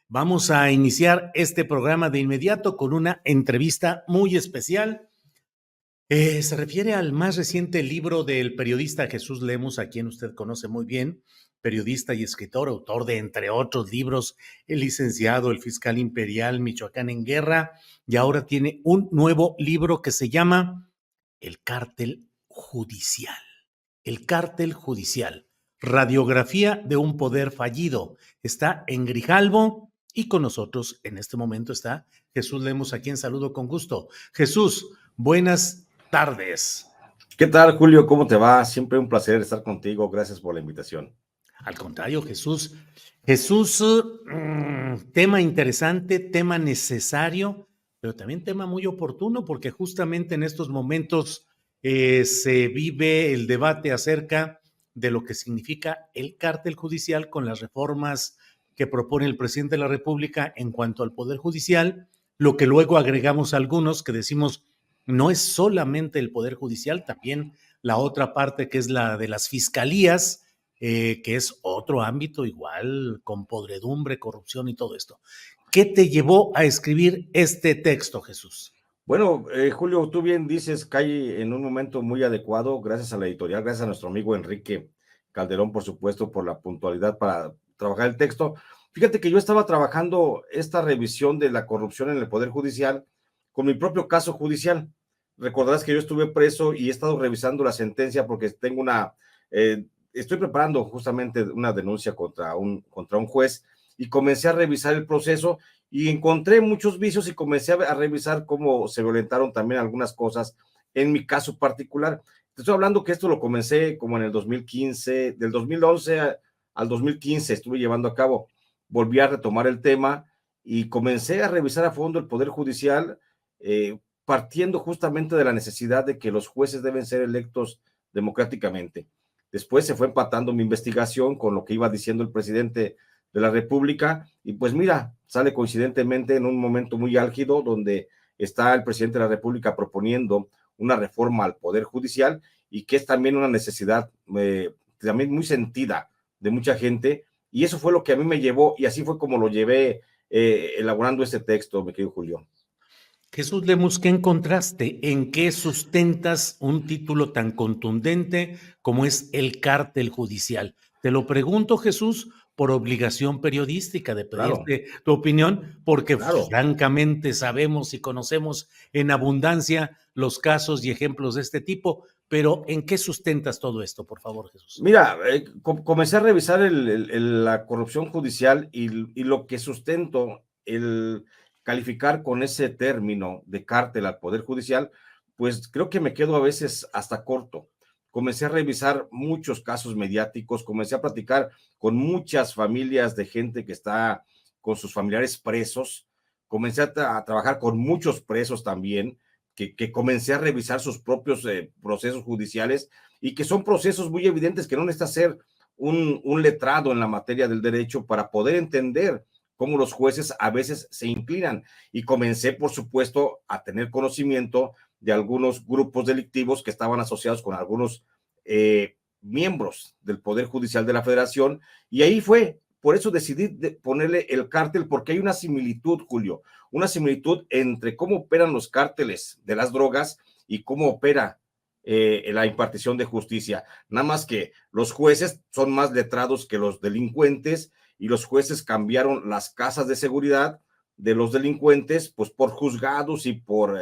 Vamos a iniciar este programa de inmediato con una entrevista muy especial. Se refiere al más reciente libro del periodista Jesús Lemus, a quien usted conoce muy bien, periodista y escritor, autor de, entre otros libros, El licenciado, El fiscal imperial, Michoacán en guerra, y ahora tiene un nuevo libro que se llama El cártel judicial. El cártel judicial, radiografía de un poder fallido. Está en Grijalbo y con nosotros en este momento está Jesús Lemus, a quien saludo con gusto. Jesús, buenas tardes. ¿Qué tal, Julio? ¿Cómo te va? Siempre un placer estar contigo. Gracias por la invitación. Al contrario, Jesús. Jesús, tema interesante, tema necesario, pero también tema muy oportuno, porque justamente en estos momentos se vive el debate acerca de lo que significa el cártel judicial con las reformas que propone el presidente de la República en cuanto al Poder Judicial, lo que luego agregamos algunos que decimos no es solamente el Poder Judicial, también la otra parte que es la de las fiscalías, que es otro ámbito igual, con podredumbre, corrupción y todo esto. ¿Qué te llevó a escribir este texto, Jesús? Bueno, Julio, tú bien dices, cae en un momento muy adecuado, gracias a la editorial, gracias a nuestro amigo Enrique Calderón, por supuesto, por la puntualidad para trabajar el texto. Fíjate que yo estaba trabajando esta revisión de la corrupción en el Poder Judicial con mi propio caso judicial. Recordarás que yo estuve preso y he estado revisando la sentencia porque tengo estoy preparando justamente una denuncia contra un juez y comencé a revisar el proceso y encontré muchos vicios y comencé a revisar cómo se violentaron también algunas cosas en mi caso particular. Te estoy hablando que esto lo comencé como en el 2015, del 2011 al 2015 estuve llevando a cabo. Volví a retomar el tema y comencé a revisar a fondo el Poder Judicial, partiendo justamente de la necesidad de que los jueces deben ser electos democráticamente. Después se fue empatando mi investigación con lo que iba diciendo el presidente de la República y pues mira, sale coincidentemente en un momento muy álgido donde está el presidente de la República proponiendo una reforma al Poder Judicial y que es también una necesidad también muy sentida de mucha gente y eso fue lo que a mí me llevó y así fue como lo llevé elaborando este texto, mi querido Julio. Jesús Lemus, ¿qué encontraste? ¿En qué sustentas un título tan contundente como es el cártel judicial? Te lo pregunto, Jesús, por obligación periodística de Claro, pedirte tu opinión, porque claro. francamente sabemos y conocemos en abundancia los casos y ejemplos de este tipo, pero ¿en qué sustentas todo esto, por favor, Jesús? Mira, comencé a revisar la corrupción judicial y lo que sustento, el calificar con ese término de cártel al Poder Judicial, pues creo que me quedo a veces hasta corto. Comencé a revisar muchos casos mediáticos, comencé a platicar con muchas familias de gente que está con sus familiares presos, comencé a trabajar con muchos presos también, que comencé a revisar sus propios procesos judiciales y que son procesos muy evidentes que no necesita ser un letrado en la materia del derecho para poder entender cómo los jueces a veces se inclinan. Y comencé, por supuesto, a tener conocimiento de algunos grupos delictivos que estaban asociados con algunos miembros del Poder Judicial de la Federación. Y ahí fue, por eso decidí ponerle el cártel, porque hay una similitud, Julio, una similitud entre cómo operan los cárteles de las drogas y cómo opera la impartición de justicia. Nada más que los jueces son más letrados que los delincuentes y los jueces cambiaron las casas de seguridad de los delincuentes pues por juzgados y por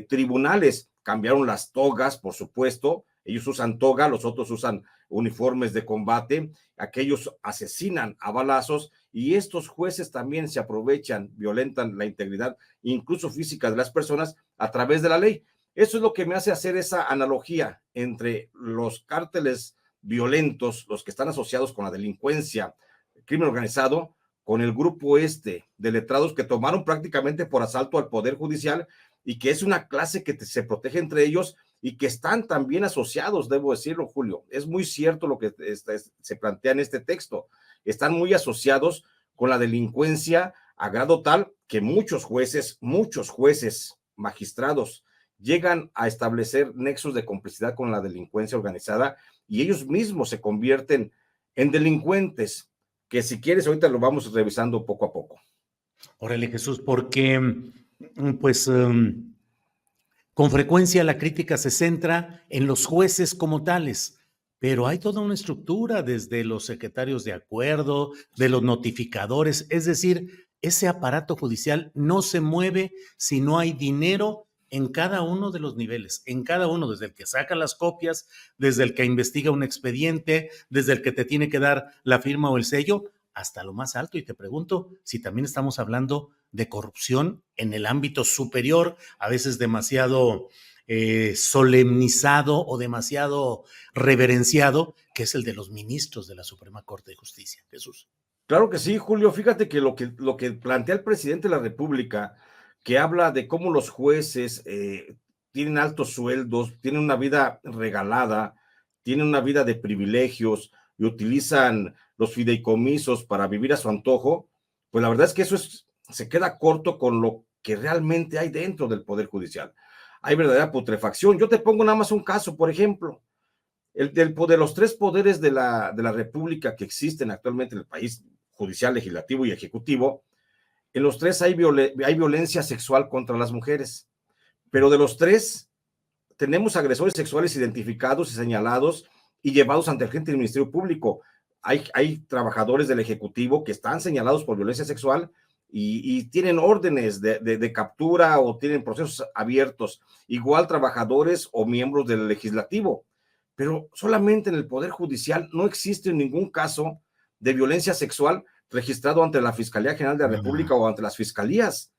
tribunales. Cambiaron las togas, por supuesto. Ellos usan toga, los otros usan uniformes de combate. Aquellos asesinan a balazos y estos jueces también se aprovechan, violentan la integridad, incluso física de las personas a través de la ley. Eso es lo que me hace hacer esa analogía entre los cárteles violentos, los que están asociados con la delincuencia, el crimen organizado, con el grupo de letrados que tomaron prácticamente por asalto al Poder Judicial y que es una clase que se protege entre ellos y que están también asociados, debo decirlo, Julio. Es muy cierto lo que se plantea en este texto. Están muy asociados con la delincuencia a grado tal que muchos jueces, magistrados, llegan a establecer nexos de complicidad con la delincuencia organizada y ellos mismos se convierten en delincuentes que si quieres ahorita lo vamos revisando poco a poco. Órale, Jesús, porque pues con frecuencia la crítica se centra en los jueces como tales, pero hay toda una estructura desde los secretarios de acuerdo, de los notificadores, es decir, ese aparato judicial no se mueve si no hay dinero en cada uno de los niveles, en cada uno, desde el que saca las copias, desde el que investiga un expediente, desde el que te tiene que dar la firma o el sello, hasta lo más alto. Y te pregunto si también estamos hablando de corrupción en el ámbito superior, a veces demasiado solemnizado o demasiado reverenciado, que es el de los ministros de la Suprema Corte de Justicia. Jesús. Claro que sí, Julio. Fíjate que lo que plantea el presidente de la República, que habla de cómo los jueces tienen altos sueldos, tienen una vida regalada, tienen una vida de privilegios y utilizan los fideicomisos para vivir a su antojo, pues la verdad es que se queda corto con lo que realmente hay dentro del Poder Judicial. Hay verdadera putrefacción. Yo te pongo nada más un caso, por ejemplo, de los tres poderes de la República que existen actualmente en el país, judicial, legislativo y ejecutivo, en los tres hay violencia sexual contra las mujeres, pero de los tres tenemos agresores sexuales identificados y señalados y llevados ante el frente del Ministerio Público. Hay trabajadores del Ejecutivo que están señalados por violencia sexual y tienen órdenes de captura o tienen procesos abiertos, igual trabajadores o miembros del Legislativo, pero solamente en el Poder Judicial no existe ningún caso de violencia sexual registrado ante la Fiscalía General de la República o ante las fiscalías,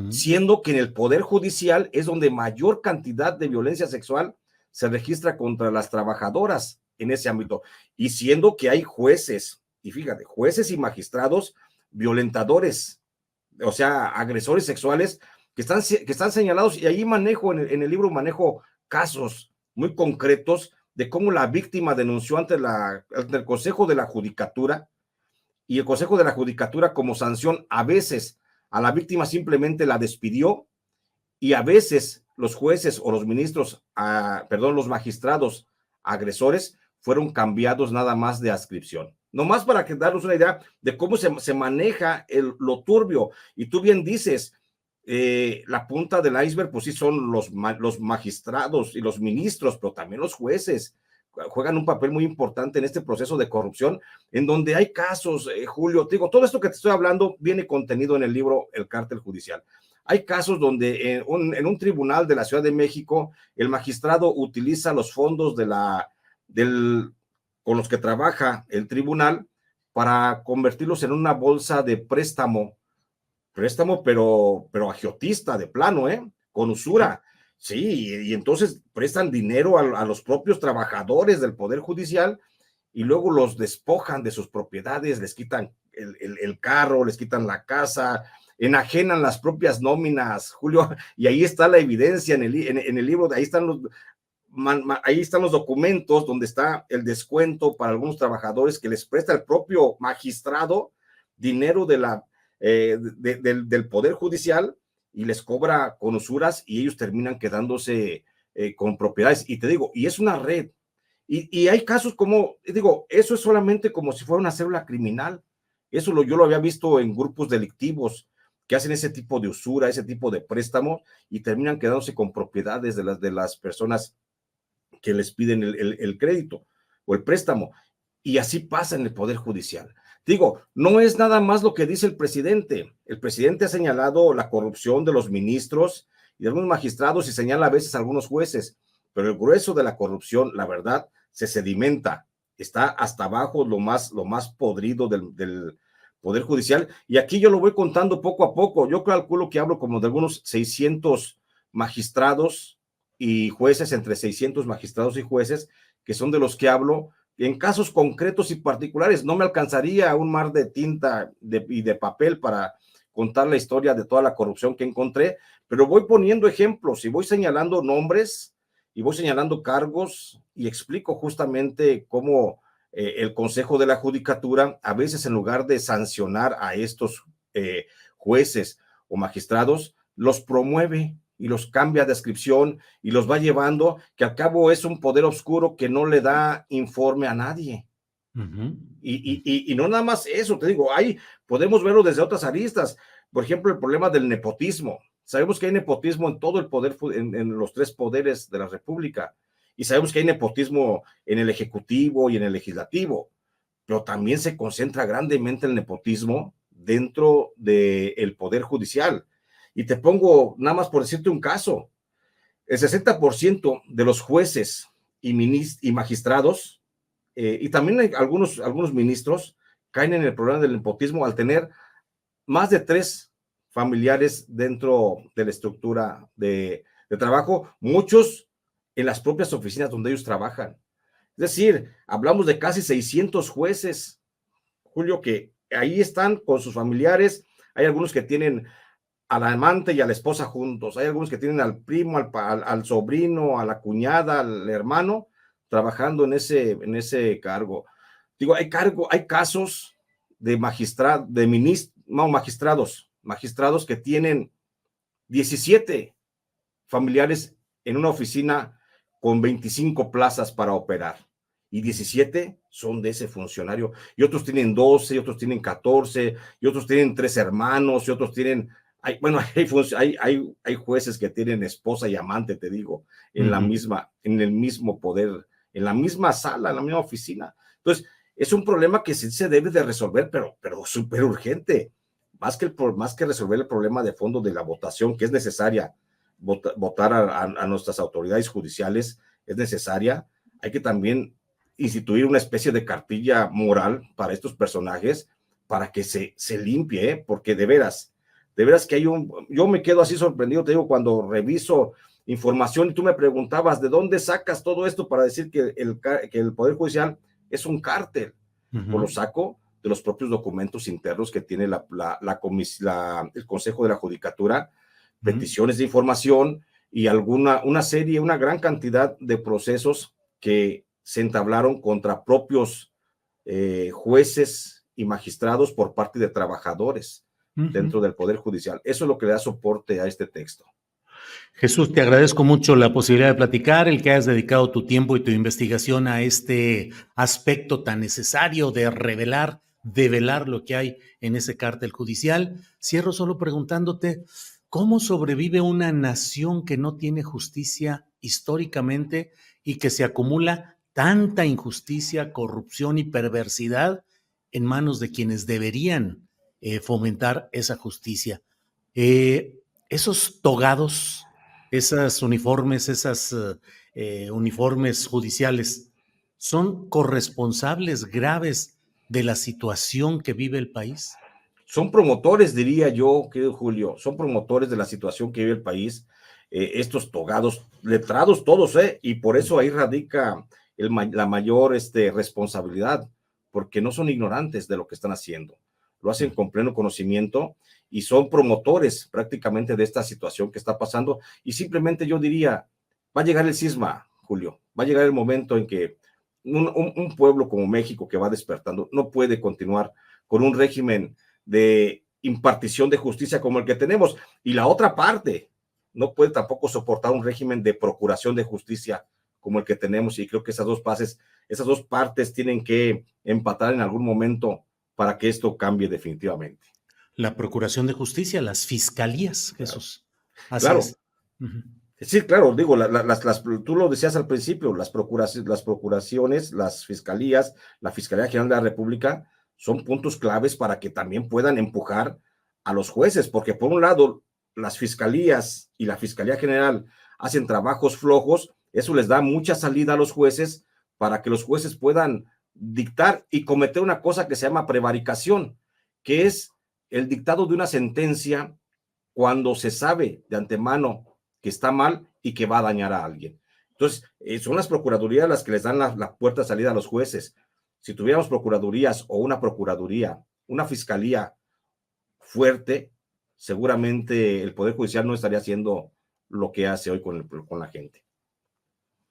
siendo que en el Poder Judicial es donde mayor cantidad de violencia sexual se registra contra las trabajadoras en ese ámbito, y siendo que hay jueces, y fíjate, jueces y magistrados violentadores, o sea, agresores sexuales que están señalados, y ahí en el libro manejo casos muy concretos de cómo la víctima denunció ante el Consejo de la Judicatura, y el Consejo de la Judicatura como sanción a veces a la víctima simplemente la despidió, y a veces los jueces o los ministros, los magistrados agresores fueron cambiados nada más de adscripción. Nomás para darnos una idea de cómo se maneja lo turbio. Y tú bien dices, la punta del iceberg, pues sí son los magistrados y los ministros, pero también los jueces juegan un papel muy importante en este proceso de corrupción, en donde hay casos, Julio, te digo, todo esto que te estoy hablando viene contenido en el libro El Cártel Judicial. Hay casos donde en un tribunal de la Ciudad de México, el magistrado utiliza los fondos con los que trabaja el tribunal para convertirlos en una bolsa de préstamo, pero agiotista de plano, con usura. Sí, y entonces prestan dinero a los propios trabajadores del Poder Judicial y luego los despojan de sus propiedades, les quitan el carro, les quitan la casa, enajenan las propias nóminas, Julio, y ahí está la evidencia en el libro, ahí están los documentos donde está el descuento para algunos trabajadores que les presta el propio magistrado dinero del Poder Judicial y les cobra con usuras y ellos terminan quedándose con propiedades. Y te digo, y es una red. Y hay casos como, digo, eso es solamente como si fuera una célula criminal. Yo lo había visto en grupos delictivos que hacen ese tipo de usura, ese tipo de préstamo y terminan quedándose con propiedades de las personas que les piden el crédito o el préstamo. Y así pasa en el Poder Judicial. Digo, no es nada más lo que dice el presidente. El presidente ha señalado la corrupción de los ministros y de algunos magistrados y señala a veces a algunos jueces, pero el grueso de la corrupción, la verdad, se sedimenta, está hasta abajo lo más podrido del Poder Judicial, y aquí yo lo voy contando poco a poco. Yo calculo que hablo como de algunos 600 magistrados y jueces, entre 600 magistrados y jueces, que son de los que hablo en casos concretos y particulares. No me alcanzaría un mar de tinta y de papel para contar la historia de toda la corrupción que encontré, pero voy poniendo ejemplos y voy señalando nombres y voy señalando cargos y explico justamente cómo el Consejo de la Judicatura, a veces en lugar de sancionar a estos jueces o magistrados, los promueve y los cambia de adscripción y los va llevando, que al cabo es un poder oscuro que no le da informe a nadie. Ujú. Y no nada más eso, te digo, podemos verlo desde otras aristas. Por ejemplo, el problema del nepotismo. Sabemos que hay nepotismo en todo el poder, en los tres poderes de la República. Y sabemos que hay nepotismo en el Ejecutivo y en el Legislativo. Pero también se concentra grandemente el nepotismo dentro del Poder Judicial. Y te pongo, nada más por decirte un caso, el 60% de los jueces y magistrados, y también hay algunos ministros, caen en el problema del nepotismo al tener más de 3 familiares dentro de la estructura de trabajo, muchos en las propias oficinas donde ellos trabajan. Es decir, hablamos de casi 600 jueces, Julio, que ahí están con sus familiares. Hay algunos que tienen al amante y a la esposa juntos. Hay algunos que tienen al primo, al sobrino, a la cuñada, al hermano, trabajando en ese cargo. Digo, hay casos de magistrados que tienen 17 familiares en una oficina con 25 plazas para operar. Y 17 son de ese funcionario. Y otros tienen 12, y otros tienen 14, y otros tienen 3 hermanos, y otros tienen hay jueces que tienen esposa y amante, te digo, en el mismo poder, en la misma sala, en la misma oficina. Entonces, es un problema que sí se debe de resolver, pero súper urgente. Más que resolver el problema de fondo de la votación, que es necesaria, votar a nuestras autoridades judiciales, es necesaria. Hay que también instituir una especie de cartilla moral para estos personajes, para que se limpie, porque de veras que yo me quedo así sorprendido, te digo, cuando reviso información y tú me preguntabas, ¿de dónde sacas todo esto para decir que el Poder Judicial es un cártel? Pues lo saco de los propios documentos internos que tiene el Consejo de la Judicatura, peticiones de información y una gran cantidad de procesos que se entablaron contra propios jueces y magistrados por parte de trabajadores dentro del Poder Judicial. Eso es lo que le da soporte a este texto. Jesús, te agradezco mucho la posibilidad de platicar, el que hayas dedicado tu tiempo y tu investigación a este aspecto tan necesario de develar lo que hay en ese cártel judicial. Cierro solo preguntándote, ¿cómo sobrevive una nación que no tiene justicia históricamente y que se acumula tanta injusticia, corrupción y perversidad en manos de quienes deberían fomentar esa justicia? Esos togados, esas uniformes, uniformes judiciales, ¿son corresponsables graves de la situación que vive el país? Son promotores, diría yo, querido Julio, son promotores de la situación que vive el país, estos togados, letrados todos, y por eso ahí radica la mayor responsabilidad, porque no son ignorantes de lo que están haciendo, lo hacen con pleno conocimiento y son promotores prácticamente de esta situación que está pasando. Y simplemente yo diría, va a llegar el cisma, Julio, va a llegar el momento en que un pueblo como México, que va despertando, no puede continuar con un régimen de impartición de justicia como el que tenemos. Y la otra parte no puede tampoco soportar un régimen de procuración de justicia como el que tenemos. Y creo que esas dos partes tienen que empatar en algún momento para que esto cambie definitivamente. La Procuración de Justicia, las fiscalías, Jesús. Así Claro. es. Uh-huh. Sí, claro, digo, tú lo decías al principio, las procuraciones, las fiscalías, la Fiscalía General de la República son puntos claves para que también puedan empujar a los jueces, porque por un lado, las fiscalías y la Fiscalía General hacen trabajos flojos, eso les da mucha salida a los jueces para que los jueces puedan dictar y cometer una cosa que se llama prevaricación, que es el dictado de una sentencia cuando se sabe de antemano que está mal y que va a dañar a alguien. Entonces, son las procuradurías las que les dan la puerta de salida a los jueces. Si tuviéramos procuradurías o una procuraduría, una fiscalía fuerte, seguramente el Poder Judicial no estaría haciendo lo que hace hoy con la gente.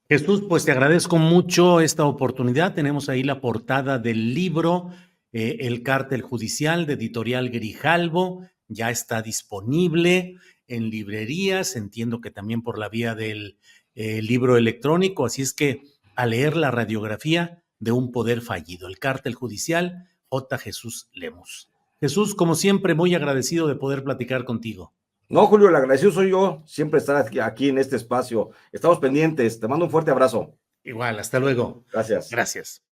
Jesús, pues te agradezco mucho esta oportunidad. Tenemos ahí la portada del libro, El Cártel Judicial, de Editorial Grijalvo. Ya está disponible en librerías, entiendo que también por la vía del libro electrónico. Así es que a leer la radiografía de un poder fallido, el cártel judicial J. Jesús Lemus. Jesús, como siempre, muy agradecido de poder platicar contigo. No, Julio, el agradecido soy yo, siempre estar aquí en este espacio. Estamos pendientes, te mando un fuerte abrazo. Igual, hasta luego. Gracias. Gracias.